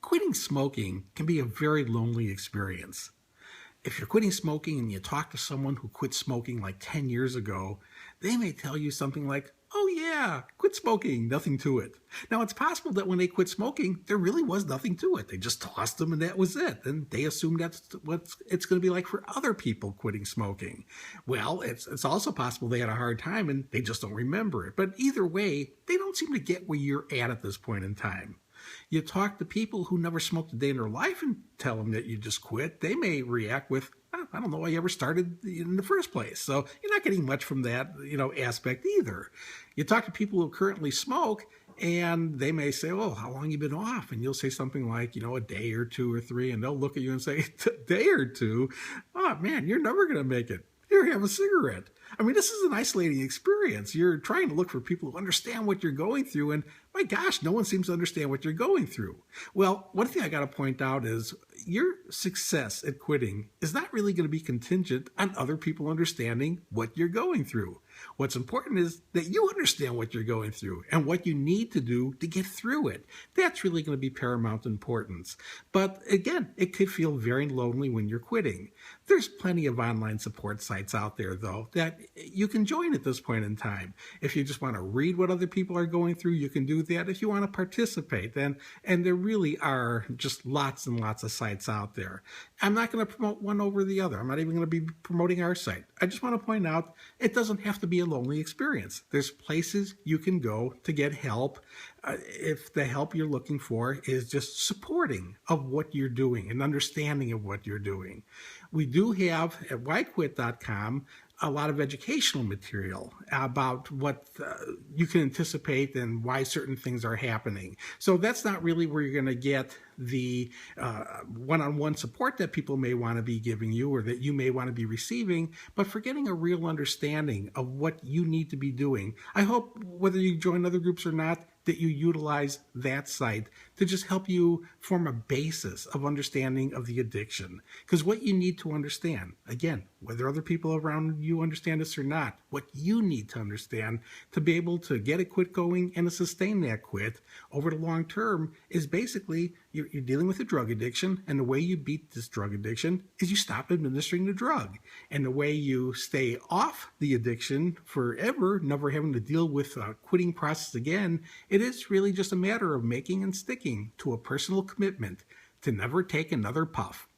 Quitting smoking can be a very lonely experience. If you're quitting smoking and you talk to someone who quit smoking like 10 years ago, they may tell you something like, "Oh yeah, quit smoking, nothing to it." Now, it's possible that when they quit smoking, there really was nothing to it. They just tossed them and that was it. And they assumed that's what it's going to be like for other people quitting smoking. Well, it's also possible they had a hard time and they just don't remember it. But either way, they don't seem to get where you're at this point in time. You talk to people who never smoked a day in their life and tell them that you just quit. They may react with, "I don't know why you ever started in the first place." So you're not getting much from that, aspect either. You talk to people who currently smoke and they may say, "Oh, how long you been off?" And you'll say something like, a day or two or three, and they'll look at you and say, "A day or two? Oh man, you're never going to make it. Here, have a cigarette." I mean, this is an isolating experience. You're trying to look for people who understand what you're going through, and my gosh, no one seems to understand what you're going through. Well, one thing I got to point out is your success at quitting is not really going to be contingent on other people understanding what you're going through. What's important is that you understand what you're going through and what you need to do to get through it. That's really going to be paramount importance. But again, it could feel very lonely when you're quitting. There's plenty of online support sites out there, though, that you can join at this point in time. If you just want to read what other people are going through, you can do that. If you want to participate, and there really are just lots and lots of sites out there. I'm not going to promote one over the other. I'm not even going to be promoting our site. I just want to point out it doesn't have to be a lonely experience. There's places you can go to get help if the help you're looking for is just supporting of what you're doing and understanding of what you're doing. We do have at whyquit.com a lot of educational material about what you can anticipate and why certain things are happening. So that's not really where you're going to get the one-on-one support that people may want to be giving you or that you may want to be receiving, but for getting a real understanding of what you need to be doing. I hope whether you join other groups or not, that you utilize that site to just help you form a basis of understanding of the addiction. Because what you need to understand, again, whether other people around you understand this or not, what you need to understand to be able to get a quit going and to sustain that quit over the long term is basically you're dealing with a drug addiction, and the way you beat this drug addiction is you stop administering the drug. And the way you stay off the addiction forever, never having to deal with a quitting process again, it is really just a matter of making and sticking to a personal commitment to never take another puff.